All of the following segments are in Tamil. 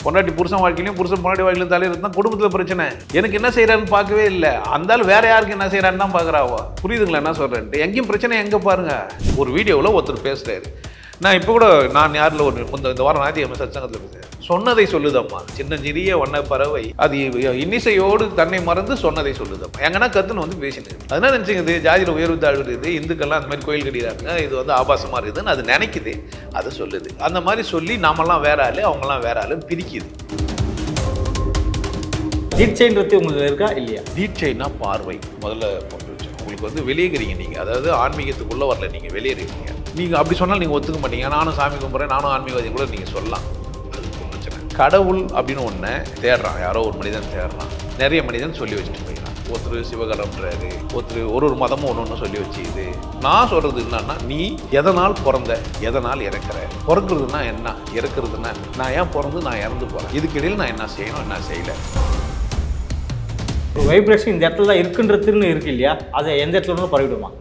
பொண்டாட்டி புருஷன் வாழ்க்கையிலையும் புருஷன் பொண்டாட்டி வாழ்க்கையிலும் தலையிறது தான் குடும்பத்தில் பிரச்சனை. எனக்கு என்ன செய்யறான்னு பார்க்கவே இல்லை, அந்தாலும் வேற யாருக்கு என்ன செய்யறான்னு தான் பார்க்குறாவோ. புரியுதுங்களா என்ன சொல்றேன்ட்டு? எங்கேயும் பிரச்சனை எங்கே பாருங்க. ஒரு வீடியோவில் ஒருத்தர் பேசுறாரு, நான் இப்போ கூட நான் யாரில் ஒரு இந்த வாரம் ஞாயிற்றுக்கிழமை சத்சங்கத்தில் பேசுகிறேன். சொன்னதை சொல்லுதம்மா, சின்னஞ்சிறிய வண்ண பறவை அது இன்னிசையோடு தன்னை மறந்து சொன்னதை சொல்லுதம்மா. எங்கன்னா கத்துன்னு வந்து பேசினது. அதனால நினச்சிங்குது ஜாதியில் உயர்வு தாழ்வு இருக்குது, இந்துக்கள்லாம் அந்த மாதிரி கோயில் கட்டிடுறாங்க, இது வந்து ஆபாசமாக இருக்குதுன்னு அது நினைக்குது, அதை சொல்லுது. அந்த மாதிரி சொல்லி நாமெல்லாம் வேற ஆளு அவங்கெல்லாம் வேற ஆளுன்னு பிரிக்குது. தீட்சைன்றது உங்களுக்கு இருக்கா இல்லையா? தீட்சைன்னா பார்வை முதல்ல போட்டு வச்சு உங்களுக்கு வந்து வெளியேறீங்க நீங்கள், அதாவது ஆன்மீகத்துக்குள்ளே வரல, நீங்கள் வெளியேறீங்க. நீங்கள் அப்படி சொன்னால் நீங்கள் ஒத்துக்க மாட்டீங்க. நானும் சாமி கும்பிட்றேன், நானும் ஆன்மீகவாதி கூட நீங்கள் சொல்லலாம். அது பிரச்சனை. கடவுள் அப்படின்னு ஒன்று தேடுறான், யாரோ ஒரு மனிதன் தேடுறான். நிறைய மனிதன் சொல்லி வச்சுட்டு போயிடறான். ஒருத்தர் சிவகலம்ன்றாரு, ஒருத்தர் ஒரு மதமும் ஒன்று சொல்லி வச்சுக்குது. நான் சொல்கிறது என்னன்னா, நீ எதனால் பிறந்த, எதனால் இறக்குற? பிறக்கிறதுனா என்ன, இறக்குறதுன்னா நான் ஏன் பிறந்து நான் இறந்து போகிறேன், இதுக்கிடையில் நான் என்ன செய்யணும் என்ன செய்யலை. வைப்ரேஷன் இந்த இடத்துல தான் இருக்குன்றதுன்னு இருக்கு இல்லையா, அதை எந்த இடத்துல ஒன்றும் பரவிடுமா?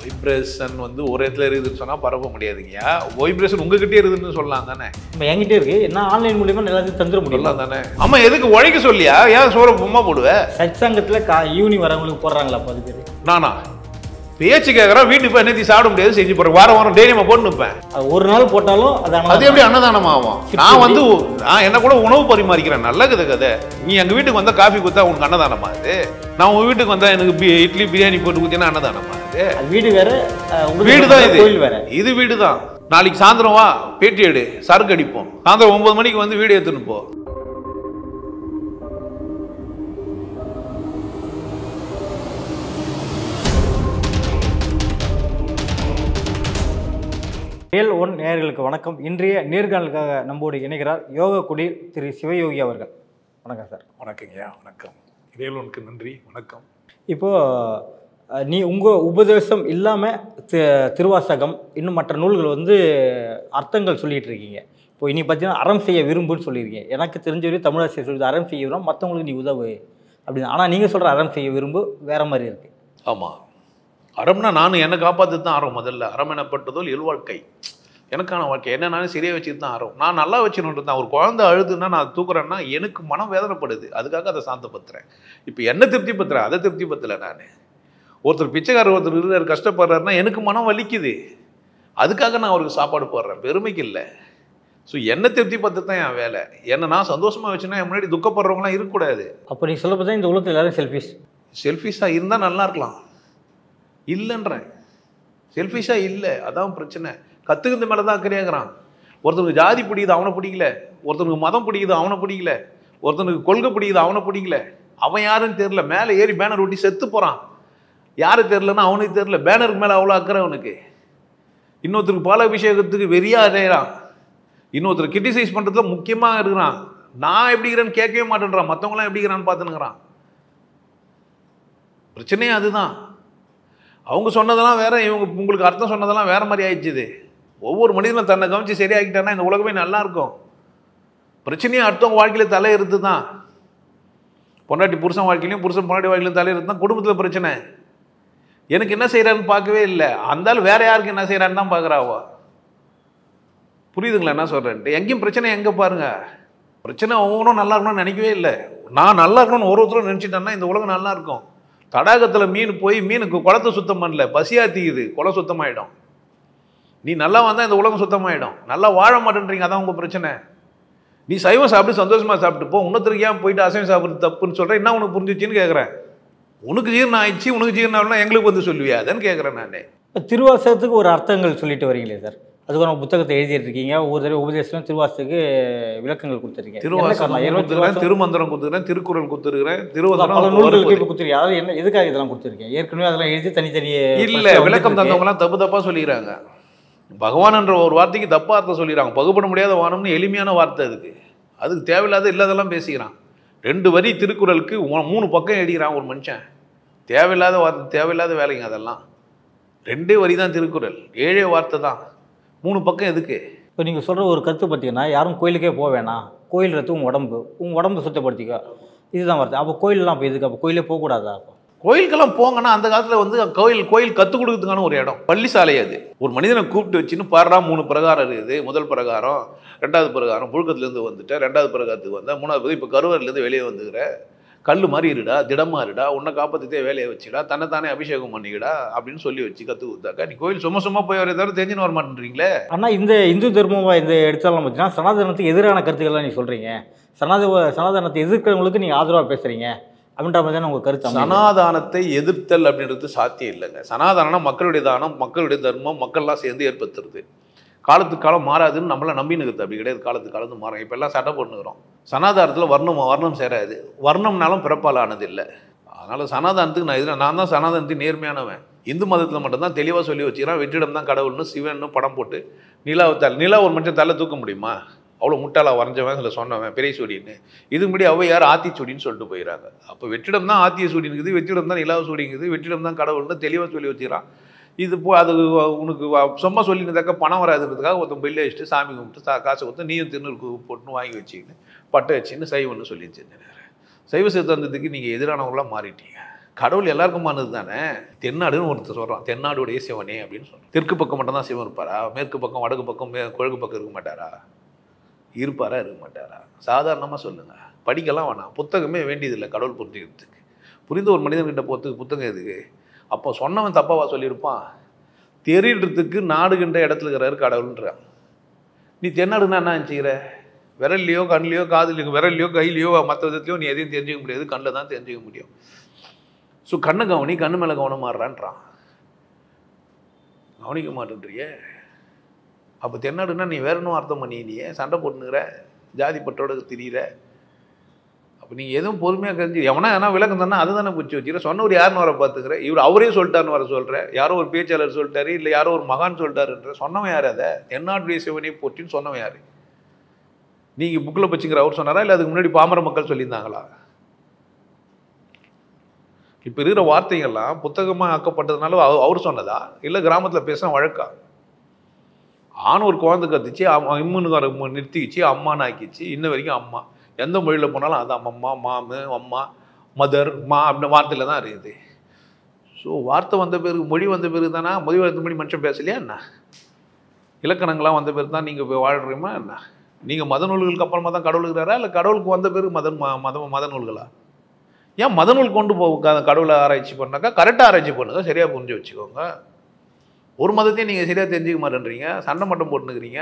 வைப்ரேஷன் வந்து ஒரு இடத்துல இருக்குதுன்னு சொன்னால் பரப்ப முடியாதுங்கய்யா. வைப்ரேஷன் உங்ககிட்டே இருக்குதுன்னு சொல்லலாம் தானே? இப்போ என்கிட்டே இருக்கு, என்ன ஆன்லைன் மூலியமாக எல்லாத்தையும் தந்துட முடியலாம் தானே? ஆமா, எதுக்கு உழைக்க சொல்லியா? ஏன் சோற பொம்மா போடுவேன்? சத்சங்கத்தில் ஈவினிங் வரவங்களுக்கு போடுறாங்களா 10 பேர்? நானா பேச்சு கேட்குறேன், வீட்டுக்கு போய் என்னத்தையும் சாப்பிட முடியாது, செஞ்சு போகிறேன். வாரம் வாரம் டெய்லியமாக போட்டு நிற்பேன். ஒரு நாள் போட்டாலும் அது எப்படி அன்னதானம் ஆகும்? நான் வந்து நான் என்ன கூட உணவு பரிமாறிக்கிறேன், நல்லது கதை. நீ எங்கள் வீட்டுக்கு வந்தால் காஃபி கொடுத்தா உனக்கு அன்னதானமா அது? நான் உங்கள் வீட்டுக்கு வந்தால் எனக்கு இட்லி பிரியாணி போட்டு கொடுத்தீங்கன்னா அன்னதானமா அது? வீடு வேற, வீடு தான் இது, கோயில் வேற. இது வீடு தான். நாளைக்கு சாயந்தரம் வா, பேட்டி எடு, சரக்கு அடிப்போம். சாயந்தரம் 9 மணிக்கு வந்து வீடு எடுத்துன்னு போ. ரியல் ஒன் நேயர்களுக்கு வணக்கம். இன்றைய நேர்காணலுக்காக நம்மோடு இணைகிறார் யோக குடில் திரு சிவயோகி அவர்கள். வணக்கம் சார். வணக்கங்கய்யா. வணக்கம். ரியல் ஒனுக்கு நன்றி, வணக்கம். இப்போது நீ உங்கள் உபதேசம் இல்லாமல் திருவாசகம் இன்னும் மற்ற நூல்கள் வந்து அர்த்தங்கள் சொல்லிகிட்டு இருக்கீங்க. இப்போ இனி பார்த்தீங்கன்னா அறம் செய்ய விரும்புன்னு சொல்லியிருக்கீங்க. எனக்கு தெரிஞ்ச வரையும் தமிழாசிரியர் சொல்லுது அறம் செய்ய விரும்பும், மற்றவங்களுக்கு நீ உதவு அப்படின்னு. ஆனால் நீங்கள் சொல்கிற அறம் செய்ய விரும்பு வேறு மாதிரி இருக்குது. ஆமாம், அறம்னா நான் என்னை காப்பாற்று தான் அறம். முதல்ல அறம் எனப்பட்டதோல் இல்வாழ்க்கை, எனக்கான வாழ்க்கை. என்ன நானே சரியாக வச்சுட்டு தான் அறம். நான் நல்லா வச்சுன்னு தான். ஒரு குழந்தை அழுதுன்னா நான் தூக்குறேன்னா எனக்கு மனம் வேதனைப்படுது, அதுக்காக அதை சாந்தப்படுத்துறேன். இப்போ என்ன திருப்தி பத்துறேன், அதை திருப்தி பத்தலை நான். ஒருத்தர் பிச்சைக்காரர் ஒருத்தர் இருக்கிறார் கஷ்டப்படுறாருன்னா எனக்கு மனம் வலிக்குது, அதுக்காக நான் அவருக்கு சாப்பாடு போடுறேன், பெருமைக்கு இல்லை. ஸோ என்ன திருப்தி பத்து தான் என் வேலை. என்ன நான் சந்தோஷமாக வச்சுன்னா என் முன்னாடி துக்கப்படுறவங்களாம் இருக்கக்கூடாது. அப்போ நீங்கள் சொல்ல பார்த்தா இந்த உலகத்தில் எல்லாரும் செல்ஃபிஷாக இருந்தால் நல்லா இருக்கலாம், இல்லைன்றேன். செல்ஃபிஷாக இல்லை, அதான் பிரச்சனை. கற்றுக்கிறது மேலே தான் அக்கறையாகிறான். ஒருத்தனுக்கு ஜாதி பிடிக்குது அவனை பிடிக்கல, ஒருத்தனுக்கு மதம் பிடிக்குது அவனை பிடிக்கல, ஒருத்தனுக்கு கொள்கை பிடிக்குது அவனை பிடிக்கல. அவன் யாருன்னு தெரில, மேலே ஏறி பேனர் ஒட்டி செத்து போகிறான். யாரு தெரிலன்னா அவனுக்கு தெரில, பேனருக்கு மேலே அவ்வளோ அக்கறை அவனுக்கு. இன்னொருத்தருக்கு பால அபிஷேகத்துக்கு வெறியாக அடையிறான், இன்னொருத்தர் கிரிட்டிசைஸ் பண்ணுறதுல முக்கியமாக இருக்கிறான். நான் எப்படி இருக்கிறேன்னு கேட்கவே மாட்டேன்றான், மற்றவங்களாம் எப்படி இருக்கிறான்னு பார்த்துனுங்கிறான். பிரச்சனையே அதுதான். அவங்க சொன்னதெல்லாம் வேற, இவங்க உங்களுக்கு அர்த்தம் சொன்னதெல்லாம் வேற மாதிரி ஆயிடுச்சு. ஒவ்வொரு மனிதனும் தன்னை கவனித்து சரியாகிட்டான்னா இந்த உலகமே நல்லா இருக்கும். பிரச்சனையும் அடுத்தவங்க வாழ்க்கையில தலையிறது தான். பொண்டாட்டி புருஷன் வாழ்க்கையிலையும் புருஷன் பொண்டாட்டி வாழ்க்கையிலும் தலையிறது தான் குடும்பத்தில் பிரச்சனை. எனக்கு என்ன செய்யறான்னு பார்க்கவே இல்லை, அந்தாலும் வேற யாருக்கு என்ன செய்யறான்னு தான் பார்க்குறாவோ. புரியுதுங்களா என்ன சொல்றேன்ட்டு? எங்கேயும் பிரச்சனை எங்கே பாருங்க. பிரச்சனை ஒவ்வொன்றும் நல்லா இருக்கணும்னு நினைக்கவே இல்லை. நான் நல்லா இருக்கணும்னு ஒருத்தரும் நினச்சிட்டேன்னா இந்த உலகம் நல்லா இருக்கும். தடாகத்தில் மீன் போய் மீனுக்கு குளத்தை சுத்தம் பண்ணல, பசியாக தீயுது, குளம் சுத்தமாயிடும். நீ நல்லா வந்தால் இந்த உலகம் சுத்தமாயிடும். நல்லா வாழ மாட்டேன்றீங்க, அதான் உங்கள் பிரச்சனை. நீ சைவம் சாப்பிட்டு சந்தோஷமாக சாப்பிட்டு போ, உன்னத்திற்கு ஏன் போயிட்டு அசைவம் சாப்பிட்றது தப்புன்னு சொல்கிறேன். என்ன உனக்கு புரிஞ்சிச்சின்னு கேட்குறேன். உனக்கு ஜீரணம் ஆயிடுச்சு, உனக்கு ஜீரணம் ஆகலாம், எங்களுக்கு வந்து சொல்லுவியா அதுன்னு கேட்குறேன் நான். திருவாசகத்துக்கு ஒரு அர்த்தங்கள் சொல்லிட்டு வரீங்களே சார், அதுக்கு நம்ம புத்தகத்தை எழுதிட்டுருக்கீங்க. ஒவ்வொரு தடவை உபதேசம் திருவாசத்துக்கு விளக்கங்கள் கொடுத்துருக்கீங்க. திருமந்திரம் கொடுத்துருக்கேன், திருக்குறள் கொடுத்துருக்கிறேன், கொடுத்துருக்கீங்க. அதாவது என்ன எதுக்காக இதெல்லாம் கொடுத்துருக்கேன்? ஏற்கனவே அதெல்லாம் எழுதி தனித்தனியே இல்லை, விளக்கம் தந்தவங்கலாம் தப்பு தப்பாக சொல்லிக்கிறாங்க. பகவான் என்ற ஒரு வார்த்தைக்கு தப்பாக அர்த்தம் சொல்லிடுறாங்க. பகுப்பட முடியாத வானம்னு எளிமையான வார்த்தை அதுக்கு தேவையில்லாத இல்லாதெல்லாம் பேசிக்கிறான். 2 வரி திருக்குறளுக்கு 3 பக்கம் எழுதிக்கிறான் ஒரு மனுஷன். தேவையில்லாத வார்த்தை, தேவையில்லாத வேலைங்க அதெல்லாம். 2 வரி தான் திருக்குறள், 7 வார்த்தை தான், 3 பக்கம் எதுக்கு? இப்போ நீங்கள் சொல்கிற ஒரு கருத்து பார்த்தீங்கன்னா, யாரும் கோயிலுக்கே போக வேணாம், கோயில்றது உங்கள் உடம்பு சுத்தப்படுத்திக்கோ, இதுதான் வார்த்தை. அப்போ கோயிலெலாம் இப்போ எதுக்கு? அப்போ கோயிலே போகக்கூடாதா? அப்போ கோயிலுக்கெல்லாம் போங்கன்னா அந்த காலத்தில் வந்து கோயில் கற்றுக் கொடுக்கறதுக்கான ஒரு இடம், பள்ளி சாலை. அது ஒரு மனிதனை கூப்பிட்டு வச்சுன்னு பாடுறா 3 பிரகாரம் இருக்குது. முதல் பிரகாரம், 2வது பிரகாரம், புழுக்கத்துலேருந்து வந்துட்டேன், 2வது பிரகாரத்துக்கு வந்தேன், 3வது இப்போ கருவறையிலேருந்து வெளியே வந்துக்கிற, கல் மாதிரி இருடா, திடமா இருடா, உன்னை காப்பாற்றித்தே வேலையை வச்சுடா, தன்னைத்தானே அபிஷேகம் பண்ணிக்கிடா அப்படின்னு சொல்லி வச்சு கற்று கொடுத்தாக்கா நீ கோயில் சும்மா போய் வர தவிர தெரிஞ்சுன்னு வர மாட்டேன்றீங்களே. ஆனால் இந்த இந்து தர்மம் இந்த எடுத்தாலும் பார்த்தீங்கன்னா சனாதனத்துக்கு எதிரான கருத்துக்கள்லாம் நீங்கள் சொல்கிறீங்க. சனாதனத்தை எதிர்க்கிறவங்களுக்கு நீங்கள் ஆதரவாக பேசுகிறீங்க அப்படின்ற மாதிரி தானே உங்கள் கருத்து. சனாதானத்தை எதிர்த்தல் அப்படின்றது சாத்தியம் இல்லைங்க. சனாதானம் மக்களுடைய தானம், மக்களுடைய தர்மம், மக்கள்லாம் சேர்ந்து ஏற்படுத்துறது. காலத்துக்கு காலம் மாறாதுன்னு நம்மளாம் நம்பினுக்கிறது அப்படி கிடையாது. காலத்துக்கு காலத்து மாறும். இப்போ எல்லாம் சட்டை போட்டுக்கிறோம். சனாதானத்தில் வர்ணம் சேராது. வர்ணம்னாலும் பிறப்பால் ஆனது இல்லை. அதனால் சனாதானத்துக்கு நான் தான் சனாதானத்துக்கு நேர்மையானவன். இந்து மதத்தில் மட்டும்தான் தெளிவாக சொல்லி வச்சுக்கிறான், வெற்றிடம் தான் கடவுள்னு சிவன்னு படம் போட்டு நிலா ஒரு மனுஷன் தலை தூக்க முடியுமா? அவ்வளோ முட்டாளாக வரைஞ்சவன் அதில் சொன்னவன் பெரிய சூடின்னு. இது முன்னாடி ஔவையார் ஆத்திச்சூடின்னு சொல்லிட்டு போயிடறாங்க. அப்போ வெற்றிடம் தான் ஆத்திய சூடினுக்குது, வெற்றிடம் தான் நிலாவை சூடிங்குது, வெற்றிடம் தான் கடவுள்னு தெளிவாக சொல்லி வச்சுக்கிறான். இது அது உனக்கு சும்மா சொல்லியிருந்தாக்கா பணம் வராதுன்றதுக்காக ஒருத்தன் பில்லு வச்சுட்டு சாமி கும்பிட்டு காசை கொடுத்து நீயும் திருநூறு போட்டுன்னு வாங்கி வச்சுக்கின்னு பட்டை வச்சுன்னு சைவம்னு சொல்லி செஞ்சேன். சைவ சித்தாந்தத்துக்கு நீங்கள் எதிரானவங்களாம் மாறிட்டீங்க. கடவுள் எல்லாருக்குமானது தானே. தென்னாடுன்னு ஒருத்தர் சொல்கிறான், தென்னாடுடைய சிவனே அப்படின்னு சொல்கிறான். தெற்கு பக்கம் மட்டும் தான் சிவன் இருப்பாரா? மேற்கு பக்கம், வடக்கு பக்கம், கிழக்கு பக்கம் இருக்க மாட்டாரா? இருப்பாரா இருக்க மாட்டாரா? சாதாரணமாக சொல்லுங்கள். படிக்கலாம் வேணாம், புத்தகமே வேண்டியதில்லை கடவுள் புரிஞ்சுக்கிறதுக்கு. புரிந்த ஒரு மனிதன்கிட்ட போகிறதுக்கு புத்தகம் எதுக்கு? அப்போ சொன்னவன் தப்பாவா சொல்லியிருப்பான்? தெரியுறதுக்கு நாடுகின்ற இடத்துல இருக்கிறாரு கடவுள்ன்றான். நீ தென்னாடுன்னா என்ன நினச்சிக்கிற? விரல்லையோ கண்லையோ காதுலையோ விரல்லையோ கையிலையோ மற்ற விதத்துலையோ நீ எதையும் தெரிஞ்சுக்க முடியாது, கண்ணில் தான் தெரிஞ்சுக்க முடியும். ஸோ கண்ணு கவனி, கண்ணு மேலே கவனம் மாறுறான்றான். கவனிக்க மாட்டேன்றிய. அப்போ தென்னாடுன்னா நீ வேற இன்னும் அர்த்தம் பண்ணியே சண்டை போட்டுனுக்கிற, ஜாதி பட்டோட திரியிற. அப்போ நீங்கள் எதுவும் பொறுமையாக கழிஞ்சு எவனா விளக்கம் தானே அதை தானே பிடிச்சி வச்சுக்கிற. சொன்னவர் யாருன்னு வர பார்த்துக்கிற. இவர் அவரே சொல்லிட்டாருன்னு வர சொல்கிற. யாரோ ஒரு பேச்சாளர் சொல்லிட்டாரு, இல்லை யாரோ ஒரு மகான் சொல்லிட்டாருன்ற. சொன்னவன் யார்? அதை தென்னாடுடைய சிவனை போற்றின்னு சொன்னவன் யார்? நீங்கள் புக்கில் பச்சுங்கிற அவர் சொன்னாரா, இல்லை அதுக்கு முன்னாடி பாமர மக்கள் சொல்லியிருந்தாங்களா? இப்போ இருக்கிற வார்த்தைகள்லாம் புத்தகமாக ஆக்கப்பட்டதுனால அவர் சொன்னதா, இல்லை கிராமத்தில் பேசினா வழக்கா? ஆண் ஒரு குழந்தை கத்துச்சு, இம்முன்னு நிறுத்திக்கிச்சு, அம்மான்னு ஆக்கிச்சு. இன்ன வரைக்கும் அம்மா. எந்த மொழியில் போனாலும் அது அம்மா, மாமு, அம்மா, மதர், மா அப்படின்னு வார்த்தையில் தான் இருக்குது. ஸோ வார்த்தை வந்த பிறகு, மொழி வந்த பிறகு தானே மொழி மொழி மனுஷன் பேசலையா என்ன? இலக்கணங்கள்லாம் வந்த பிறகு தான் நீங்கள் வாழ்கிறீமா என்ன? நீங்கள் மத நூல்களுக்கு அப்புறமா தான் கடவுள் இருக்கிறாரா, இல்லை கடவுளுக்கு வந்த பிறகு மத நூல்களா? ஏன் மத நூல் கொண்டு போக கடவுளை ஆராய்ச்சி பண்ணாக்கா கரெக்டாக ஆராய்ச்சி பண்ணுங்க, சரியாக புரிஞ்சு வச்சுக்கோங்க. ஒரு மதத்தையும் நீங்கள் சரியாக தெரிஞ்சுக்க மாட்டேன்றீங்க, சண்டை மட்டும் போட்டுனுக்கிறீங்க.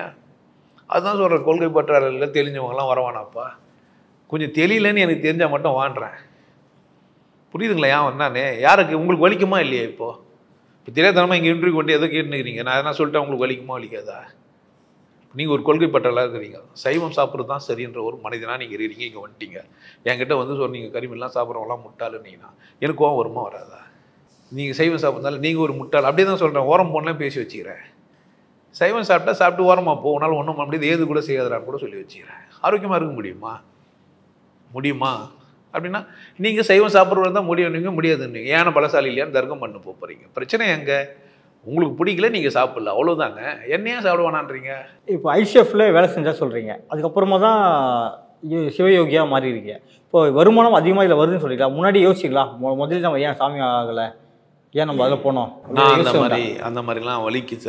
அதுதான் சொல்கிறேன், கொள்கை பற்றாளர்கள் தெரிஞ்சவங்களாம் வரவானாப்பா. கொஞ்சம் தெரியலன்னு எனக்கு தெரிஞ்சால் மட்டும் வாண்டுறேன். புரியுதுங்களா? ஏன் வந்தானே யாருக்கு உங்களுக்கு வலிக்குமா இல்லையா? இப்போ தெரியாதனமாக இங்கே இன்டர்வியூ கொண்டு எதோ கேட்டுனுக்கிறீங்க. நான் எதனா சொல்லிட்டேன் உங்களுக்கு வலிக்குமா வலிக்காதா? நீங்கள் ஒரு கொள்கை பற்றாளராக இருக்கிறீங்க. சைவம் சாப்பிட்றது தான் சரின்ற ஒரு மனிதனாக நீங்கள் இருக்கிறீங்க. இங்கே வந்துட்டீங்க என்கிட்ட வந்து சொன்னீங்க கறிமீன்லாம் சாப்பிட்றவங்களாம் முட்டாளுன்னீங்கன்னா எனக்கு கோவம் வருமா வராதா? நீங்கள் சைவம் சாப்பிட்றதால நீங்கள் ஒரு முட்டாள் அப்படியே தான் சொல்கிறேன். ஓரம் போனலாம் பேசி வச்சுக்கிறேன். சைவம் சாப்பிட்டு ஓரமாக போனாலும் ஒன்றும் அப்படியே ஏது கூட செய்யாதான்னு கூட சொல்லி வச்சுக்கிறேன். ஆரோக்கியமாக இருக்க முடியுமா அப்படின்னா நீங்கள் சைவம் சாப்பிட்றது தான் முடியும் முடியாதுன்னு ஏன்னா பலசாலி இல்லையான்னு தர்க்கம் பண்ண போகிறீங்க. பிரச்சனை எங்கே? உங்களுக்கு பிடிக்கல, நீங்கள் சாப்பிடல, அவ்வளோதாங்க. என்னையா சாப்பிட வேணான்றீங்க? இப்போ ஐஷெஃப்ல வேலை செஞ்சால் சொல்கிறீங்க, அதுக்கப்புறமா தான் சிவயோகியாக மாறிடுங்க. இப்போ வருமானம் அதிகமாக இதில் வருதுன்னு சொல்லிக்கலாம். முன்னாடி யோசிக்கலாம், முதல்ல நம்ம ஏன் சாமி ஆகலை, ஏன் நம்ம அதில் போனோம்? அந்த மாதிரிலாம்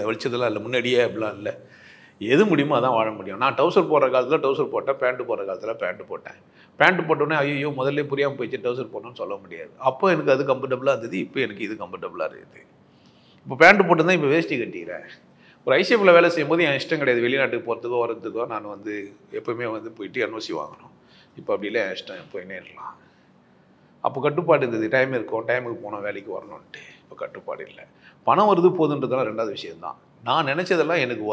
வலிச்சதெல்லாம் இல்லை. முன்னாடியே அப்படிலாம் இல்லை. எது முடியுமோ அதான் வாழ முடியும். நான் டவுசர் போடுற காலத்தில் டவுசர் போட்டேன், பேண்ட்டு போடுற காலத்தில் பேண்ட்டு போட்டேன். பேண்ட்டு போட்டோன்னே ஐயோ முதல்ல புரியாமல் போயிடுச்சு டவுசர் போடணும்னு சொல்ல முடியாது. அப்போ எனக்கு அது கம்ஃபர்டபுளாக இருந்தது, இப்போ எனக்கு இது கம்ஃபர்டபுளாக இருக்குது. இப்போ பேண்ட்டு போட்டு தான் இப்போ வேஷ்டி கட்டிக்கிறேன். ஒரு ஐசிஎஃப்ல வேலை செய்யும்போது என் இஷ்டம் கிடையாது. வெளிநாட்டுக்கு போகிறதுக்கோ வரதுக்கோ நான் வந்து எப்போவுமே வந்து போயிட்டு என்ஓசி வாங்கணும். இப்போ அப்படிலாம் என் இஷ்டம் போயினே இருக்கலாம். அப்போ கட்டுப்பாடு இருந்தது, டைம் இருக்கும், டைமுக்கு போனோம் வேலைக்கு வரணுன்ட்டு. இப்போ கட்டுப்பாடு இல்லை. பணம் வருது போதுன்றதெல்லாம் ரெண்டாவது விஷயம்தான். நான் நினச்சதெல்லாம் எனக்கு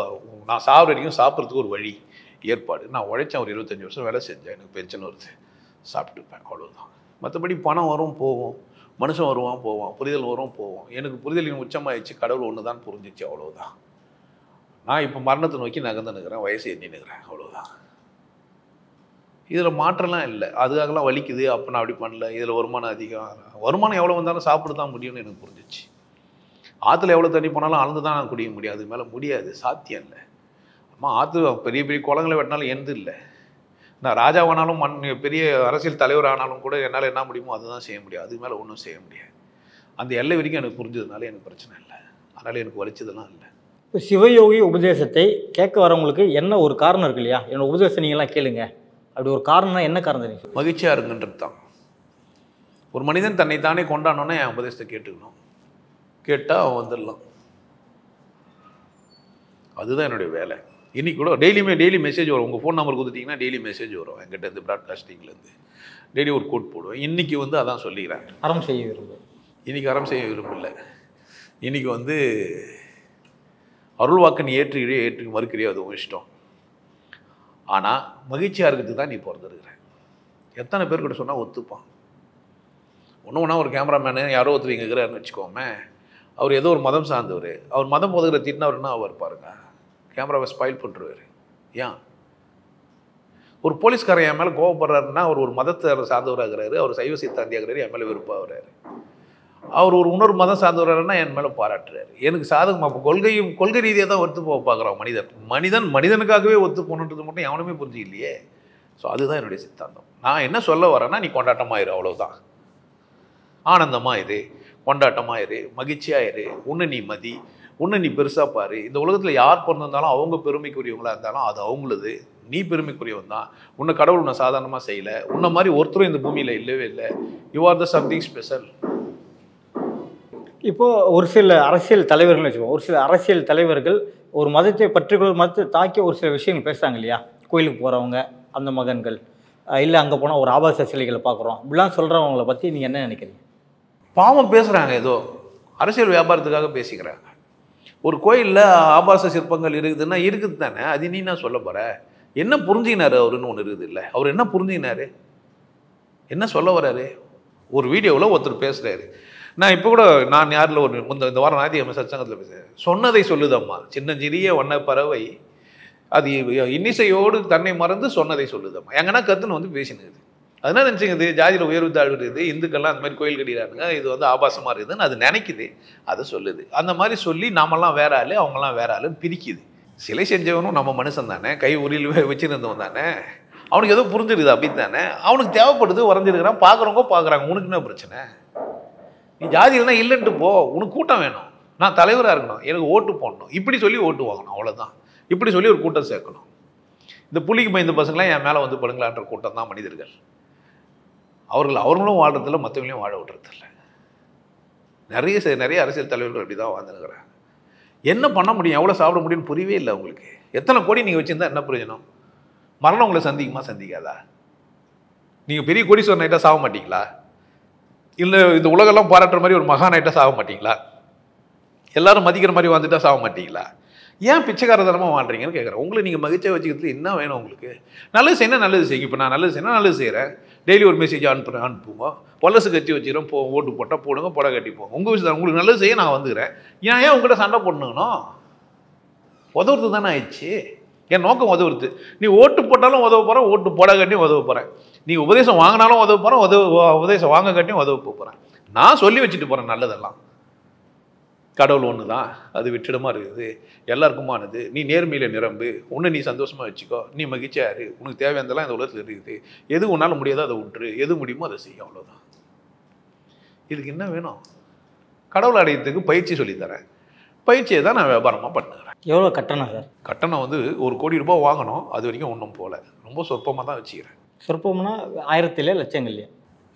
நான் சாப்பிட்ற வரைக்கும் சாப்பிட்றதுக்கு ஒரு வழி ஏற்பாடு. நான் உழைச்சேன், ஒரு 25 வருஷம் வேலை செஞ்சேன், எனக்கு பென்ஷன் வருது, சாப்பிட்டுப்பேன், அவ்வளோதான். மற்றபடி பணம் வரும் போவோம், மனுஷன் வருவான் போவான், புரிதல் வரும் போவோம். எனக்கு புரிதலின் உச்சமாகிடுச்சு, கடவுள் ஒன்று தான் புரிஞ்சிச்சு, அவ்வளோதான். நான் இப்போ மரணத்தை நோக்கி நகர்ந்து நிற்கிறேன், வயசு எண்ணி நிற்கிறேன், அவ்வளோதான். இதில் மாற்றம்லாம் இல்லை. அதுக்காகலாம் வலிக்குது, அப்போ நான் அப்படி பண்ணல, இதில் வருமானம் அதிகம். வருமானம் எவ்வளோ வந்தாலும் சாப்பிட தான் முடியும்னு எனக்கு புரிஞ்சிச்சு. ஆற்றுல எவ்வளோ தண்ணி போனாலும் அளந்து தான் நான் குடிக்க முடியும், அதுக்கு மேலே முடியாது, சாத்தியம் இல்லை. அம்மா ஆற்று பெரிய பெரிய குளங்களை வெட்டினாலும் எந்த இல்லை. நான் ராஜாவானாலும் பெரிய அரசியல் தலைவர் ஆனாலும் கூட என்னால் என்ன முடியுமோ அதுதான் செய்ய முடியும், அதுக்கு மேலே ஒன்றும் செய்ய முடியாது. அந்த எல்லை வரைக்கும் எனக்கு புரிஞ்சதுனால எனக்கு பிரச்சனை இல்லை. அதனால் எனக்கு வலிச்சதெல்லாம் இல்லை. இப்போ சிவயோகி உபதேசத்தை கேட்க வரவங்களுக்கு என்ன ஒரு காரணம் இருக்கு இல்லையா? என்னோட உபதேசம் நீங்களாம் கேளுங்க, அப்படி ஒரு காரணம்னா என்ன காரணம் தெரியும்? மகிழ்ச்சியாக இருங்கன்றது தான். ஒரு மனிதன் தன்னைத்தானே கொண்டாடணுன்னா என் உபதேசத்தை கேட்டுக்கணும். கேட்டால் அவன் வந்துடலாம். அதுதான் என்னுடைய வேலை. இன்றைக்கி கூட டெய்லி மெசேஜ் வரும். உங்கள் ஃபோன் நம்பர் கொடுத்துட்டிங்கன்னா டெய்லி மெசேஜ் வரும் என்கிட்ட இருந்து, ப்ராட்காஸ்டிங்லேருந்து. டெய்லி ஒரு கோட் போடுவேன். இன்றைக்கி அதான் சொல்லிக்கிறேன், அறம் செய்ய விரும்பு. இன்றைக்கி அறம் செய்ய விரும்பல. இன்றைக்கி அருள் வாக்கு நீ ஏற்று மறுக்கிறியோ அது உன் இஷ்டம். ஆனால் மகிழ்ச்சியாக இருக்கிறதுக்கு தான் நீ பிறந்திருக்கிற. எத்தனை பேர்கிட்ட சொன்னால் ஒத்துப்பான். ஒன்று ஒரு கேமராமேனு யாரோ ஒருத்தர் இங்கே இருக்கிறாருன்னு வச்சுக்கோமே, அவர் ஏதோ ஒரு மதம் சார்ந்தவர், அவர் மதம் போதுகிற திட்டினவர்னா அவர் பாருங்க கேமராவை ஸ்பாயில் பண்ணுறாரு. ஏன் ஒரு போலீஸ்காரன் என் மேலே கோவப்படுறாருன்னா அவர் ஒரு மதத்தை சார்ந்தவராகிறாரு, அவர் சைவ சித்தாந்தியாகிறாரு, என் மேலே விருப்பாகிறாரு. அவர் ஒரு இன்னொரு மதம் சார்ந்தவராருன்னா என் மேலே பாராட்டுறாரு. எனக்கு சாதகமாக இப்போ கொள்கை ரீதியாக தான் ஒத்து போக பார்க்குறான். மனிதனுக்காகவே ஒத்து போகணுன்றது மட்டும் எவனுமே புரிஞ்சிக்கலையே. ஸோ அதுதான் என்னுடைய சித்தாந்தம். நான் என்ன சொல்ல வரேன்னா, நீ கொண்டாட்டமாயிரு, அவ்வளோதான். ஆனந்தமாக இரு, கொண்டாட்டமாக இரு, மகிழ்ச்சியாக இரு, உன்னை நீ மதி, உன்னை நீ பெருசாக பாரு. இந்த உலகத்தில் யார் பிறந்திருந்தாலும் அவங்க பெருமைக்குரியவங்களாக இருந்தாலும் அது அவங்களது. நீ பெருமைக்குரியவன் தான். உன்னை கடவுள் உன்னை சாதாரணமாக செய்யலை. உன்னை மாதிரி ஒருத்தரும் இந்த பூமியில் இல்லவே இல்லை. You are the something special. இப்போது ஒரு சில அரசியல் தலைவர்கள் வச்சுக்கோங்க, ஒரு சில அரசியல் தலைவர்கள் ஒரு மதத்தை பர்டிகுலர் மதத்தை தாக்கி ஒரு சில விஷயங்கள் பேசுகிறாங்க இல்லையா? கோயிலுக்கு போகிறவங்க, அந்த மகன்கள், இல்லை அங்கே போனால் ஒரு ஆபாச சிலைகளை பார்க்குறோம், இப்படிலாம் சொல்கிறவங்கள பற்றி நீங்கள் என்ன நினைக்கிறீங்க? பாவம் பேசுகிறாங்க, ஏதோ அரசியல் வியாபாரத்துக்காக பேசிக்கிறாங்க. ஒரு கோயிலில் ஆபாச சிற்பங்கள் இருக்குதுன்னா இருக்குது தானே, அது நீ நான் சொல்ல போகிற? என்ன புரிஞ்சினார் அவருன்னு ஒன்று இருக்குது இல்லை? அவர் என்ன புரிஞ்சினார், என்ன சொல்ல வர்றாரு? ஒரு வீடியோவில் ஒருத்தர் பேசுகிறாரு. நான் இப்போ கூட நான் யாரில் இந்த வாரம் ஞாயிற்றுக்கிழமை சத்சங்கத்தில் பேசுகிறேன். சொன்னதை சொல்லுதம்மா, சின்னஞ்சிறிய வண்ண பறவை அது இன்னிசையோடு தன்னை மறந்து சொன்னதை சொல்லுதம்மா. எங்கன்னா கத்துன்னு பேசினுது. அதனால் நினச்சிங்குது ஜாதியில் உயர்வு தாழ்வு இருக்குது, இந்துக்கள்லாம் அந்த மாதிரி கோயில் கட்டிடுறாங்க, இது ஆபாசமாக இருக்குதுன்னு அது நினைக்குது, அதை சொல்லுது. அந்த மாதிரி சொல்லி நாமெல்லாம் வேற ஆள், அவங்கெல்லாம் வேற ஆளுன்னு பிரிக்குது. சிலை செஞ்சவனும் நம்ம மனுஷன் தானே, கை உரியில் வச்சுருந்தவன் தானே, அவனுக்கு ஏதோ புரிஞ்சிருக்குது அப்படி தானே, அவனுக்கு தேவைப்படுது, வரைஞ்சிருக்கிறான், பார்க்குறவங்க பார்க்குறாங்க, உனக்கு என்ன பிரச்சனை? நீ ஜாதியில்னா இல்லைன்ட்டு போ, உனக்கு கூட்டம் வேணும், நான் தலைவராக இருக்கணும், எனக்கு ஓட்டு போடணும், இப்படி சொல்லி ஓட்டு வாங்கணும், அவ்வளோதான். இப்படி சொல்லி ஒரு கூட்டம் சேர்க்கணும். இந்த புலிக்கு பயந்த பசங்களாம் என் மேலே படுங்களான்ற கூட்டம் தான் மனிதர்கள். அவர்களும் வாழ்றதில்ல, மற்றவங்களையும் வாழ விடுறதில்ல. நிறைய அரசியல் தலைவர்கள் அப்படி தான் வாழ்ந்துருக்கிறாங்க. என்ன பண்ண முடியும், எவ்வளோ சாப்பிட முடியும்னு புரியவே இல்லை அவங்களுக்கு. எத்தனை கோடி நீங்கள் வச்சுருந்தா என்ன பிரயோஜனம்? மரணம் உங்களை சந்திக்குமா சந்திக்காதா? நீங்கள் பெரிய கோடீஸ்வரன் ஆகிட்டா சாக மாட்டீங்களா? இல்லை இந்த உலகெல்லாம் பாராட்டுற மாதிரி ஒரு மகான் ஆகிட்டா சாக மாட்டீங்களா? எல்லாரும் மதிக்கிற மாதிரி வாழ்ந்துட்டா சாக மாட்டீங்களா? ஏன் பிச்சைக்காரத்தனமாக வாழ்றீங்கன்னு கேட்குறேன். உங்களை நீங்கள் மகிழ்ச்சியாக வச்சுக்கிறதுல என்ன வேணும் உங்களுக்கு? நல்லது செய்யணும், நல்லது செய்யும். இப்போ நான் நல்லது செய்யணும், நல்லது செய்கிறேன். டெய்லி ஒரு மெசேஜ் அனுப்புங்க, பொலசு கட்டி வச்சுக்கிறோம், ஓட்டு போட்டால் போடுங்க, புடவை கட்டி போங்க. உங்கள் விஷயம் உங்களுக்கு நல்லது செய்ய நான் வந்துக்கிறேன். ஏன் உங்கள்கிட்ட சண்டை போடணுங்கணும்? உதவுறது தானே ஆயிடுச்சு. என் நோக்கம் உதவுறது. நீ ஓட்டு போட்டாலும் உதவ போகிறேன், ஓட்டு போட கட்டியும் உதவ போகிறேன். நீ உபதேசம் வாங்கினாலும் உதவ போகிறேன், உபதேசம் வாங்க கட்டியும் உதவ போகிறேன். நான் சொல்லி வச்சுட்டு போகிறேன் நல்லதெல்லாம். கடவுள் ஒன்று தான், அது வெற்றிடமாக இருக்குது, எல்லாருக்குமானது. நீ நேர்மையில் நிரம்பு, உன்னை நீ சந்தோஷமாக வச்சுக்கோ, நீ மகிழ்ச்சியாக இரு, உனக்கு தேவையானதெல்லாம் இந்த உலகத்தில் இருக்குது. எது உன்னால் முடியாதோ அதை விட்டுரு, எது முடியுமோ அதை செய்யும், அவ்வளோதான். இதுக்கு என்ன வேணும்? கடவுள் அடையிறதுக்கு பயிற்சி சொல்லித்தரேன். பயிற்சியை தான் நான் வியாபாரமாக பண்ணுறேன். எவ்வளோ கட்டணம் சார்? கட்டணம் 1 கோடி ரூபாய் வாங்கணும். அது வரைக்கும் ஒன்றும் போகல, ரொம்ப சொற்பமாக தான் வச்சுக்கிறேன். சொற்பம்னா 1000 லட்சங்கள்லையா?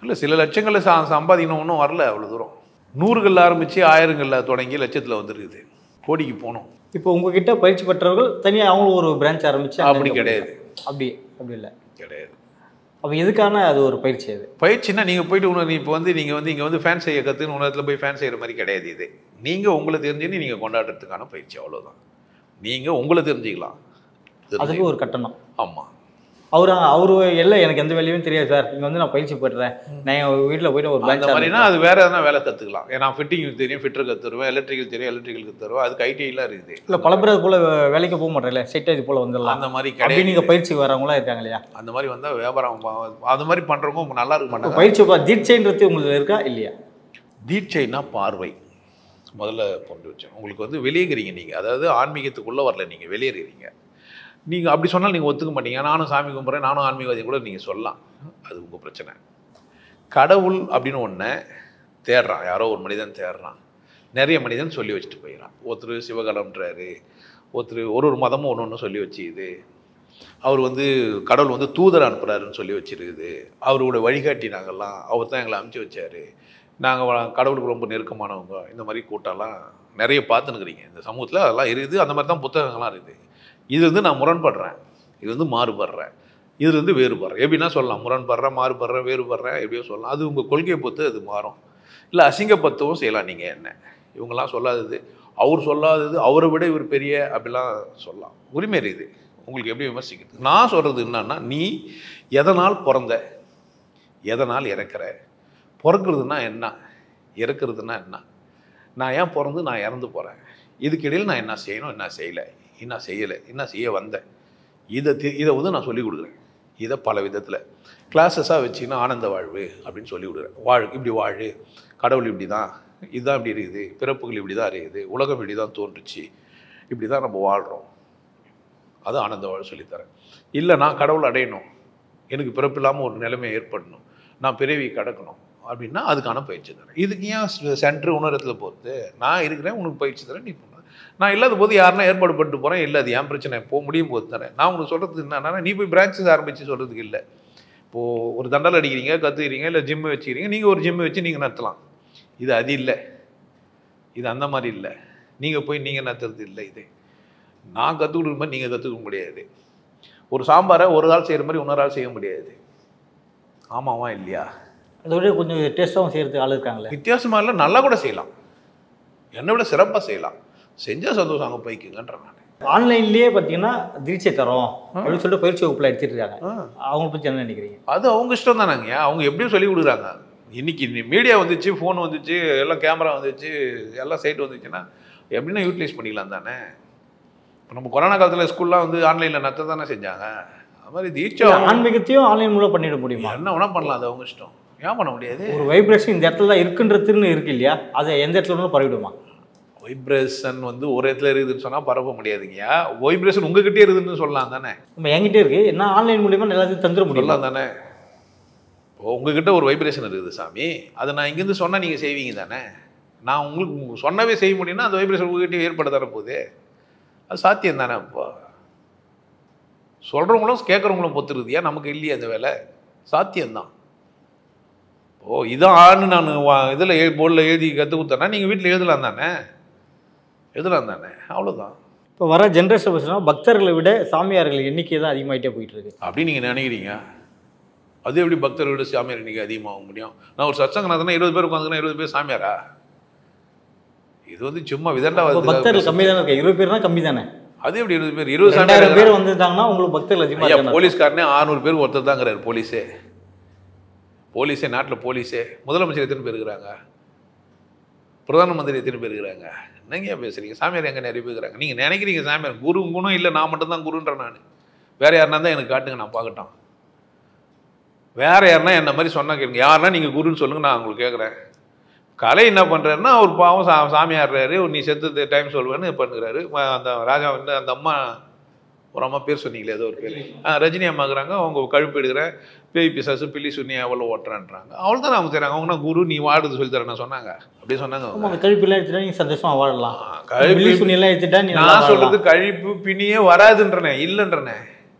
இல்லை, சில லட்சங்களில் சம்பாதிக்கணும், ஒன்றும் வரல அவ்வளோ தூரம். 100களில் ஆரம்பித்து 1000களில் தொடங்கி லட்சத்தில் வந்துருக்குது. கோடிக்கு போகணும். இப்போ உங்ககிட்ட பயிற்சி பெற்றவர்கள் தனியாக அவங்களும் ஒரு பிரான்ச் ஆரம்பித்து அப்படி கிடையாது. அப்படி இல்லை கிடையாது. அப்போ எதுக்கான அது ஒரு பயிற்சி? அது பயிற்சின்னா நீங்கள் போயிட்டு நீ இப்போ நீங்கள் இங்கே ஃபேன் செய்ய கற்றுன்னு உலகத்தில் போய் ஃபேன் செய்கிற மாதிரி கிடையாது. இது நீங்கள் உங்களை தெரிஞ்சுன்னு நீங்கள் கொண்டாடுறதுக்கான பயிற்சி, அவ்வளோதான். நீங்கள் உங்களை தெரிஞ்சுக்கலாம், அதுக்கு ஒரு கட்டணம். ஆமாம். அவர் எல்லாம் எனக்கு எந்த வேலையும் தெரியாது சார், இங்கே நான் பயிற்சி பெற்றேன், நான் என் வீட்டில் போய்ட்டு ஒரு அந்த மாதிரினா அது வேறு எதனா வேலை கற்றுக்கலாம். ஏன்னா ஃபிட்டிங் தெரியும், ஃபிட்டர் கற்றுருவேன், எலக்ட்ரிக்கல் தெரியும், எலக்ட்ரிக்கல் கற்றுருவேன், அதுக்கு ஐடிஐலாம் இருக்குது. இல்லை பல பேர் அது போல் வேலைக்கு போக மாட்டேன், செட்டாக இது போல் வந்துடலாம். அந்த மாதிரி கிடையாது. நீங்கள் பயிற்சி வரவங்களாம் இருக்காங்க இல்லையா? அந்த மாதிரி வந்தால் வியாபாரம் அது மாதிரி பண்ணுறவங்க நல்லா இருக்க மாட்டாங்க. பயிற்சி தீட்சைன்றது உங்களுக்கு இருக்கா இல்லையா? தீட்சைனா பார்வை முதல்ல கொண்டு வச்சேன். உங்களுக்கு வெளியேறீங்க நீங்கள், அதாவது ஆன்மீகத்துக்குள்ளே வரல, நீங்கள் வெளியேறீங்க. நீங்கள் அப்படி சொன்னால் நீங்கள் ஒத்துக்க மாட்டீங்க. நானும் சாமி கும்பிட்றேன், நானும் ஆன்மீகவாதி கூட நீங்கள் சொல்லலாம், அது உங்கள் பிரச்சனை. கடவுள் அப்படின்னு ஒன்று தேடுறான், யாரோ ஒரு மனிதன் தேடுறான். நிறைய மனிதன் சொல்லி வச்சுட்டு போயிடறான். ஒருத்தர் சிவகலம்ன்றாரு, ஒருத்தர் ஒரு மதமும் ஒன்று ஒன்று சொல்லி வச்சுக்குது. அவர் வந்து கடவுள் வந்து தூதர் அனுப்புகிறாருன்னு சொல்லி வச்சுருக்குது. அவரோட வழிகாட்டி நாங்கள்லாம், அவர் தான் எங்களை அனுப்பிச்சி வச்சார், நாங்கள் கடவுளுக்கு ரொம்ப நெருக்கமானவங்க, இந்த மாதிரி கூட்டம்லாம் நிறைய பார்த்துன்னுக்குறீங்க இந்த சமூகத்தில். அதெல்லாம் இருக்குது. அந்த மாதிரி தான் புத்தகங்கள்லாம் இருக்குது. இது வந்து நான் முரண்படுறேன், இது வந்து மாறுபடுறேன், இது வந்து வேறுபடுறேன். எப்படின்னா சொல்லலாம், முரண்படுறேன், மாறுபடுறேன், வேறுபடுறேன், எப்படியோ சொல்லலாம். அது உங்கள் கொள்கையை பொறுத்து அது மாறும். இல்லை அசிங்கப்படுத்தவும் செய்யலாம். நீங்கள் என்ன இவங்கெல்லாம் சொல்லாதது, அவர் சொல்லாதது, அவரை விட இவர் பெரிய அப்படிலாம் சொல்லலாம், உரிமை இருக்குது. உங்களுக்கு எப்படி விமர்சிக்கிறது? நான் சொல்கிறது என்னன்னா, நீ எதனால் பிறந்த, எதனால் இறக்குற? பிறக்கிறதுனா என்ன, இறக்குறதுனா என்ன? நான் ஏன் பிறந்து நான் இறந்து போகிறேன்? இதுக்கிடையில் நான் என்ன செய்யணும், என்ன செய்யலை, என்ன செய்யலை, என்ன செய்ய வந்தேன், இதை வந்து நான் சொல்லிக் கொடுக்குறேன். இதை பல விதத்தில் கிளாஸஸாக வச்சுன்னா ஆனந்த வாழ்வு அப்படின்னு சொல்லி கொடுக்குறேன். இப்படி வாழு, கடவுள் இப்படி தான், இதுதான் இப்படி இருக்குது, பிறப்புகள் இப்படி தான் இருக்குது, உலகம் இப்படி தான் தோன்றுச்சு, இப்படி தான் நம்ம வாழ்கிறோம், அது ஆனந்த வாழ்வு சொல்லித்தரேன். இல்லை நான் கடவுள் அடையணும், எனக்கு பிறப்பு இல்லாமல் ஒரு நிலைமை ஏற்படணும், நான் பிறவி கடக்கணும் அப்படின்னா அதுக்கான பயிற்சி தரேன். இதுக்கு ஏன் சென்ட்ரு உணரத்தில் பொறுத்து நான் இருக்கிறேன், உனக்கு பயிற்சி தரேன், நீ பண்ண. நான் இல்லாத போது யாருன்னா ஏற்பாடு பண்ணிட்டு போகிறேன், இல்லை அது ஏன் பிரச்சனை, போக முடியும் போது தரேன். நான் உங்களுக்கு சொல்கிறது என்னன்னா, நீ போய் பிரான்ச்சஸ் ஆரம்பித்து சொல்கிறதுக்கு இல்லை. இப்போது ஒரு தண்டல் அடிக்கிறீங்க, கற்றுக்கிறீங்க, இல்லை ஜிம்மு வச்சுக்கிறீங்க, நீங்கள் ஒரு ஜிம்மு வச்சு நீங்கள் நடத்தலாம். இது அது இல்லை, இது அந்த மாதிரி இல்லை. நீங்கள் போய் நீங்கள் நடத்துறது இல்லை. இது நான் கற்றுக் கொடுக்குற மாதிரி நீங்கள் கற்றுக்க முடியாது. ஒரு சாம்பாரை ஒரு ஆள் செய்கிற மாதிரி இன்னொரு ஆள் செய்ய முடியாது. ஆமாவா இல்லையா? அதோட கொஞ்சம் டேஸ்ட்டாகவும் செய்கிறதுக்கு ஆள் இருக்காங்களே. வித்தியாசமாக இல்லை, நல்லா கூட செய்யலாம், என்னை விட சிறப்பாக செய்யலாம். செஞ்சால் சந்தோஷம், அங்கே போய்க்குங்கன்ற. நான் ஆன்லைன்லேயே பார்த்தீங்கன்னா தீட்சை தரோம் அப்படின்னு சொல்லிட்டு பயிற்சி வகுப்பில் எடுத்துட்டு இருக்காங்க. அவங்க பற்றி என்ன நினைக்கிறீங்க? அது அவங்க இஷ்டம் தானேங்க. அவங்க எப்படியும் சொல்லி கொடுக்குறாங்க. இன்னைக்கு மீடியா வந்துச்சு, ஃபோன் வந்துச்சு, எல்லாம் கேமரா வந்துச்சு, எல்லாம் சைட் வந்துச்சுன்னா எப்படின்னா யூட்டிலைஸ் பண்ணிக்கலாம் தானே. இப்போ நம்ம கொரோனா காலத்தில் ஸ்கூல்லாம் வந்து ஆன்லைனில் நடத்த தானே செஞ்சாங்க. அது மாதிரி தீட்சை ஆன்மீகத்தையும் ஆன்லைன் மூலம் பண்ணிட முடியுமா? என்ன வேணால் பண்ணலாம், அது அவங்க இஷ்டம். ஏன் பண்ண முடியாது? ஒரு வைப்ரேஷன் இந்த இடத்துல தான் இருக்குன்றதுன்னு இருக்கு இல்லையா, அதை எந்த இடத்துல இருந்தாலும் பரவிடுமா? வைப்ரேஷன் வந்து ஒரு இடத்துல இருக்குதுன்னு சொன்னால் பரப்ப முடியாதுங்கய்யா. வைப்ரேஷன் உங்ககிட்டே இருக்குதுன்னு சொல்லலாம் தானே. நம்ம என்கிட்டே இருக்கு, என்ன ஆன்லைன் மூலியமா எல்லாத்தையும் தந்துட முடியலாம் தானே. இப்போ உங்ககிட்ட ஒரு வைப்ரேஷன் இருக்குது சாமி, அதை நான் இங்கேருந்து சொன்னால் நீங்கள் செய்வீங்க தானே. நான் உங்களுக்கு சொன்னவே செய்ய முடியும்னா அந்த வைப்ரேஷன் உங்ககிட்டே ஏற்பட தர போகுது. அது சாத்தியம் தானே. இப்போ சொல்கிறவங்களும் கேட்குறவங்களும் பொத்துருது, ஏன் நமக்கு இல்லையே அந்த வேலை? சாத்தியம்தான். இதான் ஆன்னு நான் இதில் போர்டில் எழுதி கற்றுக் கொடுத்தேன்னா நீங்கள் வீட்டில் எழுதலாம் தானே, எழுதலாம் தானே, அவ்வளோதான். இப்போ வர ஜென்ரேஷன் பஸ்னா பக்தர்களை விட சாமியார்கள் எண்ணிக்கை தான் அதிகமாகிட்டே போயிட்டு இருக்கு அப்படின்னு நீங்கள் நினைக்கிறீங்க. அது எப்படி பக்தர்களை விட சாமியார் எண்ணிக்கை அதிகமாக முடியும்? நான் ஒரு சத்சங்கநாதனா 20 பேர் உட்காந்துங்கன்னா 20 பேர் சாமியாரா? இது வந்து சும்மா விதண்டா பக்தர்கள் கம்மி தானே இருக்கு. 20 பேர் தான் கம்மி தானே. அது எப்படி 20 பேர்? 20 பேர் வந்துட்டாங்கன்னா உங்களுக்கு பக்தர்கள் அதிகமாக. போலீஸ்காரனே 600 பேர் ஒருத்தர் தாங்கிறாரு. போலீஸே நாட்டில் போலீஸே முதலமைச்சர் எத்தனை பேர் இருக்கிறாங்க, பிரதம மந்திரி எத்தனை பேர் இருக்கிறாங்க? என்னங்க பேசுறீங்க? சாமியார் எங்கே நிறைய பேர் இருக்கிறாங்க. நீங்கள் நினைக்கிறீங்க சாமியார் குரு குணம் இல்லை, நான் மட்டும்தான் குருன்றேன். நான் வேறு யாருனா தான் எனக்கு காட்டுங்க, நான் பார்க்கட்டும். வேறு யாருன்னா என்ன மாதிரி சொன்னால் கேளுங்க. யாருன்னா நீங்கள் குருன்னு சொல்லுங்கள், நான் உங்களுக்கு கேட்குறேன். கலை என்ன பண்ணுறாருன்னா அவர் பாவம் சாமியாடுறாரு, நீ செத்து டைம் சொல்வேன்னு பண்ணுறாரு. அந்த ராஜா வந்து அந்த அம்மா, ஒரு அம்மா பேர் சொன்னீங்களே ஏதோ ஒரு பேர், ரஜினி அம்மாக்குறாங்க. அவங்க கழுப்பு எடுக்கிறேன், பேய் பிசாசு பில்லி சுண்ணி அவ்வளோ ஓட்டுறான்றாங்க. அவள் தான் அவங்க செய்கிறாங்க. அவங்கன்னா குரு நீ வாடுறது சொல்லி தரேன் சொன்னாங்க. அப்படியே சொன்னாங்க. கழிப்புலாம் எடுத்துட்டா நீங்கள் சந்தோஷமாக வாழலாம். கழிப்பு சுண்ணியெல்லாம் எடுத்துட்டா நீ, நான் சொல்கிறது கழிப்பு பிணியே வராதுன்றனே, இல்லைன்றனே.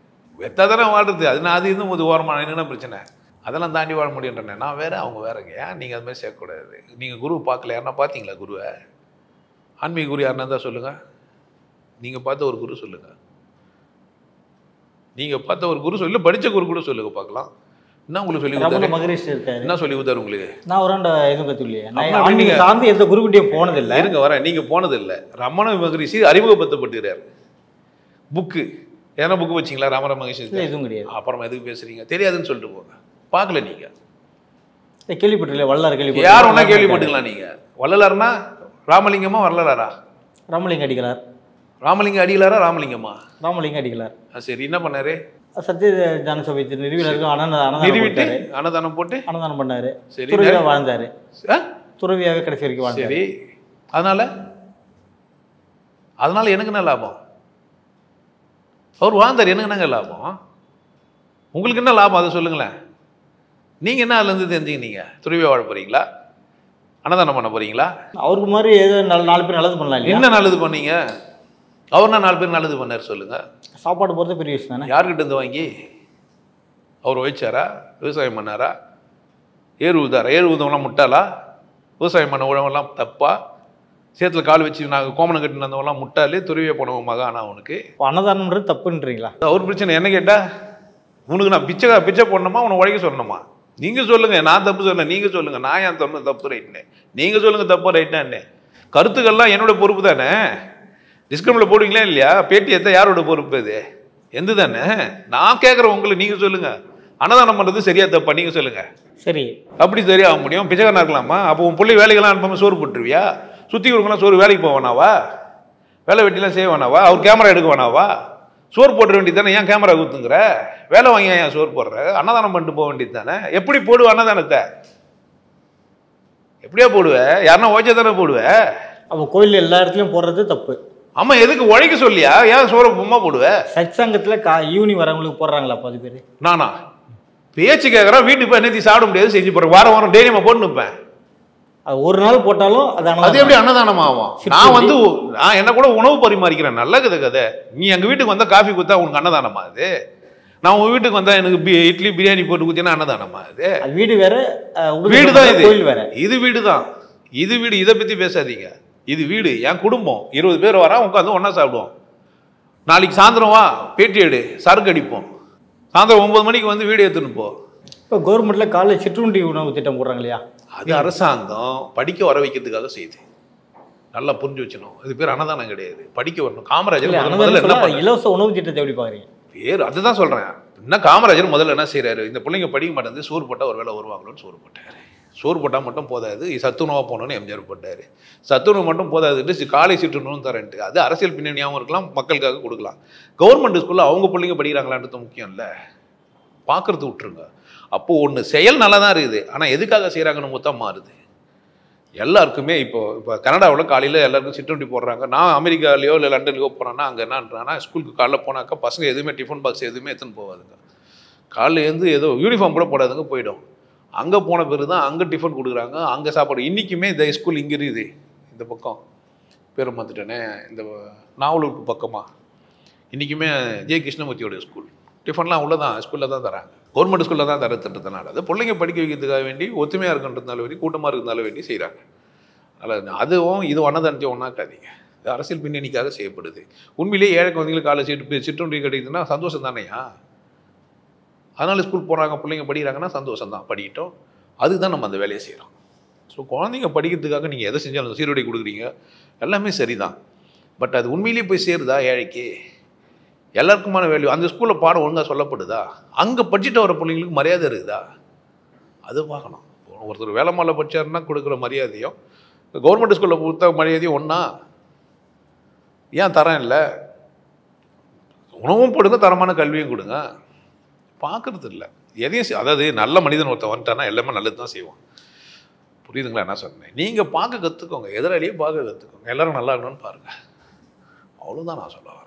வெத்தா தானே வாடுறது. அது நான் அது இன்னும் ஒரு ஓரமான என்னென்ன பிரச்சனை, அதெல்லாம் தாண்டி வாழ முடியுன்றனே. நான் வேறு, அவங்க வேறுங்க. ஏன் நீங்கள் அது மாதிரி சேர்க்கக்கூடாது? நீங்கள் குரு பார்க்கல, யாருன்னா பார்த்தீங்களா குருவை? ஆன்மீக குரு யாருன்னா தான் சொல்லுங்கள். நீங்கள் பார்த்த ஒரு குரு சொல்லுங்கள். நீங்கள் பார்த்த ஒரு குரு சொல்லி, படித்த குரு கூட சொல்லுங்க பார்க்கலாம். என்ன உங்களுக்கு சொல்லி கொடுத்தாரு? மகரிஷி இருக்காரு. என்ன சொல்லி கொடுத்தாரு உங்களுக்கு? நான் ஒரு எதுவும் கற்றுலையே. நீங்கள் சார்ந்து எந்த குருக்கிட்டையும் போனதில்லை. இருங்க வரேன். நீங்கள் போனதில்லை. ரமண மகரிஷி அறிமுகப்படுத்தப்பட்டுறார். புக்கு ஏன்னா புக்கு வச்சிங்களா ரமண மகரிஷி? எதுவும் கிடையாது. அப்புறமா எதுக்கு பேசுகிறீங்க? தெரியாதுன்னு சொல்லிட்டு போங்க. பார்க்கல நீங்கள்? கேள்விப்பட்டிருக்கல வள்ளலார்? கேள்வி யார் ஒன்றா கேள்விப்பட்டுக்கலாம். நீங்கள் வள்ளலார்னா ராமலிங்கமா வரலாறா? ராமலிங்க அடிகளார். ராமலிங்க அடிகளாரா ராமலிங்கம்மா? ராமலிங்க அடிகளார். சரி, என்ன பண்ணாரு? சத்திய ஞான சபை நிறுவினருக்கு அன்னதானம் போட்டு அன்னதானம் பண்ணாரு. சரி, துறவியாக வாழ்ந்தாரு. துறவியாக கடைசி வரைக்கும் வாழ்ந்தாரு. சரி, அதனால எனக்கு என்ன லாபம்? அவர் வாழ்ந்தார், எனக்கு என்னங்க லாபம்? உங்களுக்கு என்ன லாபம் அதை சொல்லுங்களேன். நீங்கள் என்ன அதுலேருந்து தெரிஞ்சுக்கினீங்க? துறவியாக வாழ போகிறீங்களா? அன்னதானம் பண்ண போறீங்களா? அவருக்கு மாதிரி ஏதோ 4 பேர் நல்லது பண்ணலாம் இல்லையா? என்ன நல்லது பண்ணீங்க? அவர்னா 4 பேர் நல்லது பண்ணார் சொல்லுங்க. சாப்பாடு போகிறது பெரிய விஷயம் தானே. யார்கிட்ட இருந்து வாங்கி? அவர் உழைச்சாரா? விவசாயம் பண்ணாரா? ஏர் உழுதாரா? ஏர் உழுதவங்களாம் முட்டாளா? விவசாயம் பண்ண உழவெல்லாம் தப்பா? சேத்துல கால் வச்சு நாங்கள் கோமணம் கட்டின்னு வந்தவங்களாம் முட்டாளே, துருவியே போனவங்க மகானா அவனுக்கு. அன்னதானம்ன்றது தப்புன்றீங்களா? அவர் பிரச்சனை என்ன கேட்டா, உனக்கு நான் பிச்சை போடணுமா, உன்னை உழைக்க சொல்லணுமா? நீங்கள் சொல்லுங்கள், நான் தப்பு சொல்ல, நீங்கள் சொல்லுங்கள், நான் ஏன் தப்பு ரைட்னு, நீங்கள் சொல்லுங்கள் தப்பு ரைட்டான்னு. கருத்துக்கள்லாம் என்னோட பொறுப்பு தானே. டிஸ்கிரிமில் போடுவீங்களா இல்லையா? பேட்டி எத்த யாரோட பொறுப்பு இது? எந்த தானே. நான் கேட்குறேன் உங்களை, நீங்கள் சொல்லுங்கள். அன்னதானம் பண்ணுறது சரியா தப்பா நீங்கள் சொல்லுங்கள். சரி, அப்படி சரியாக முடியும். பிச்சைக்காரனா இருக்கலாமா? அப்போ உன் பிள்ளை வேலைக்கெல்லாம் அனுப்பாமல் சோறு போட்டுருவியா? சுற்றி கொடுக்கலாம் சோறு வேலைக்கு போவானாவா? வேலை வெட்டிலாம் செய்ய வேணாவா? அவர் கேமரா எடுக்க வேணாவா? சோறு போட்டுற வேண்டியது தானே. ஏன் கேமரா ஊற்றுங்கிற? வேலை வாங்கி ஏன் சோறு போடுற? அன்னதானம் பண்ணிட்டு போக வேண்டியது தானே. எப்படி போடுவ அன்னதானத்தை? எப்படியா போடுவ? யாருன்னா ஓய்ச்சா தானே போடுவ. அப்போ கோயில் எல்லா இடத்துலையும் போடுறது தப்பு. ஆமாம், எதுக்கு உழைக்க சொல்லியா? ஏன் சோறு பொம்மா போடுவ? சத்சங்கத்தில் ஈவினிங் வரவங்களுக்கு போடுறாங்களா 10 பேர்? நானா பேச்சு கேட்குறேன். வீட்டுக்கு போய் என்னத்தி சாப்பிட முடியாது, செஞ்சு போகிறேன். வாரம் வாரம் டெய்லி நம்ம போட்டு நிற்பேன். அது ஒரு நாள் போட்டாலும் அது எப்படி அன்னதானம் ஆகும்? நான் என்ன கூட உணவு பரிமாறிக்கிறேன். நல்ல கதை. நீ எங்கள் வீட்டுக்கு வந்தால் காஃபி கொடுத்தா உனக்கு அன்னதானமா அது? நான் உங்கள் வீட்டுக்கு வந்தால் எனக்கு இட்லி பிரியாணி போட்டு கொடுத்தீங்கன்னா அன்னதானமா அது? வீடு வேற, வீடு தான் இது. கோயில் வேற. இது வீடு தான். இது வீடு. இதை பற்றி பேசாதீங்க. இது வீடு, என் குடும்பம். 20 பேர் வரா, உட்காந்து ஒன்றா சாப்பிடுவோம். நாளைக்கு சாயந்தரம் வா, பேட்டி எடு, சரக்கு அடிப்போம். சாயந்தரம் 9 மணிக்கு வந்து வீடு எடுத்துன்னு போ. இப்போ கவர்மெண்ட்ல காலைல சிற்றுண்டி உணவு திட்டம் போடுறாங்க இல்லையா? அது அரசாங்கம் படிக்க வர வைக்கிறதுக்காக செய்யுது. நல்லா புரிஞ்சு வச்சணும். இது பேர் அன்னதானம் கிடையாது. படிக்க வரணும். காமராஜர் முதல்ல என்ன பண்ணாரு? இலவச உணவு திட்டத்தை எப்படி பாக்குறீங்க? பேர் அதுதான் சொல்றேன். என்ன காமராஜர் முதல்ல என்ன செய்யறாரு? இந்த பிள்ளைங்க படிக்க மாட்டேங்குது, சோறு போட்டால் ஒரு வேளை வருவாங்களோன்னு சோறு போட்டாரு. சோறு போட்டால் மட்டும் போதாது, சத்துணவாக போகணுன்னு எம்ஜிஆர் போட்டார். சத்துணவு மட்டும் போதாதுட்டு காலை சிற்றுணவும் தரேன்ட்டு. அது அரசியல் பின்னணியாகவும் இருக்கலாம், மக்களுக்காக கொடுக்கலாம். கவர்மெண்ட் ஸ்கூலில் அவங்க பிள்ளைங்க படிக்கிறாங்களான்றது முக்கியம் இல்லை, பார்க்குறது விட்டுருங்க. அப்போது ஒன்று செயல் நல்லா தான் இருக்குது, ஆனால் எதுக்காக செய்கிறாங்கன்னு மொத்தம் மாறுது. எல்லாருக்குமே இப்போ கனடாவில் காலையில் எல்லாருக்கும் சிற்றுண்டி போடுறாங்க. நான் அமெரிக்காலேயோ இல்லை லண்டன்லையோ போகிறேன்னா அங்கே என்னன்றாங்கன்னா, ஸ்கூலுக்கு காலைல போனாக்கா பசங்க எதுவுமே டிஃபன் பாக்ஸ் எதுவுமே எடுத்துன்னு போகாதுங்க. காலையிலேருந்து ஏதோ யூனிஃபார்ம் கூட போடாதுங்க, போயிடும். அங்கே போன பிறகு தான் அங்கே டிஃபன் கொடுக்குறாங்க, அங்கே சாப்பாடு. இன்றைக்குமே இந்த ஸ்கூல் இங்கே இருக்குது, இந்த பக்கம் பேர் மாற்றிட்டேனே, இந்த நாவலூருக்கு பக்கமாக. இன்றைக்குமே ஜே கிருஷ்ணமூர்த்தியோட ஸ்கூல் டிஃபன்லாம் உள்ளே தான், ஸ்கூலில் தான் தராங்க. கவர்மெண்ட் ஸ்கூலில் தான் தரத்துன்றதுனால அது பிள்ளைங்க படிக்க வைக்கிறதுக்காக வேண்டி, ஒத்துமையாக இருக்குன்றதுனால வேண்டி, கூட்டமாக இருக்கிறதுனால வேண்டி செய்கிறாங்க. அதில் அதுவும் இது அன்னதானத்தையும் ஒன்றாக்காதீங்க. இது அரசியல் பின்னணிக்காக செய்யப்படுது. உண்மையிலேயே ஏழை குழந்தைங்களுக்கு காலை சிற்றுண்டி கிடைக்குதுன்னா சந்தோஷம் தானேயா? அதனால் ஸ்கூல் போகிறாங்க, பிள்ளைங்க படிக்கிறாங்கன்னா சந்தோஷம் தான், படிக்கிட்டோம். அதுக்கு தான் நம்ம அந்த வேலையை செய்கிறோம். ஸோ குழந்தைங்க படிக்கிறதுக்காக நீங்கள் எதை செஞ்சாலும் சீருடை கொடுக்குறீங்க, எல்லாமே சரி தான். பட் அது உண்மையிலேயே போய் சேருதா ஏழைக்கு? எல்லாருக்குமான வேல்யூ அந்த ஸ்கூலில் பாடம் ஒழுங்காக சொல்லப்படுதா? அங்கே படிச்சுட்டு வர பிள்ளைங்களுக்கு மரியாதை இருக்குதா? அது பார்க்கணும். ஒருத்தர் வேலை மாலை படித்தாருன்னா கொடுக்குற மரியாதையும் கவர்மெண்ட் ஸ்கூலில் கொடுத்த மரியாதையும் ஒன்றா? ஏன் தரம் இல்லை? உணவும் கொடுங்க, தரமான கல்வியும் கொடுங்க. பார்க்கறது இல்லை எதையும். அதாவது நல்ல மனிதன் ஒருத்தன் வந்துட்டானா எல்லாமே நல்லது தான் செய்வான். புரியுதுங்களா என்ன சொன்னேன்? நீங்கள் பார்க்க கற்றுக்கோங்க, எதிராளியே பார்க்க கற்றுக்கோங்க, எல்லோரும் நல்லா இருக்கணும்னு பாருங்கள். அவ்வளோதான் நான் சொல்ல வரேன்.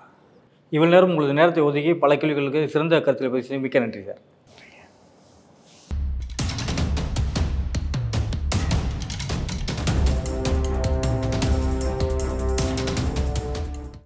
இவ்வளோ நேரம் உங்களுக்கு நேரத்தை ஒதுக்கி பல கேள்விகளுக்கு சிறந்த கருத்தில் பேசி மிக்க நன்றி சார்.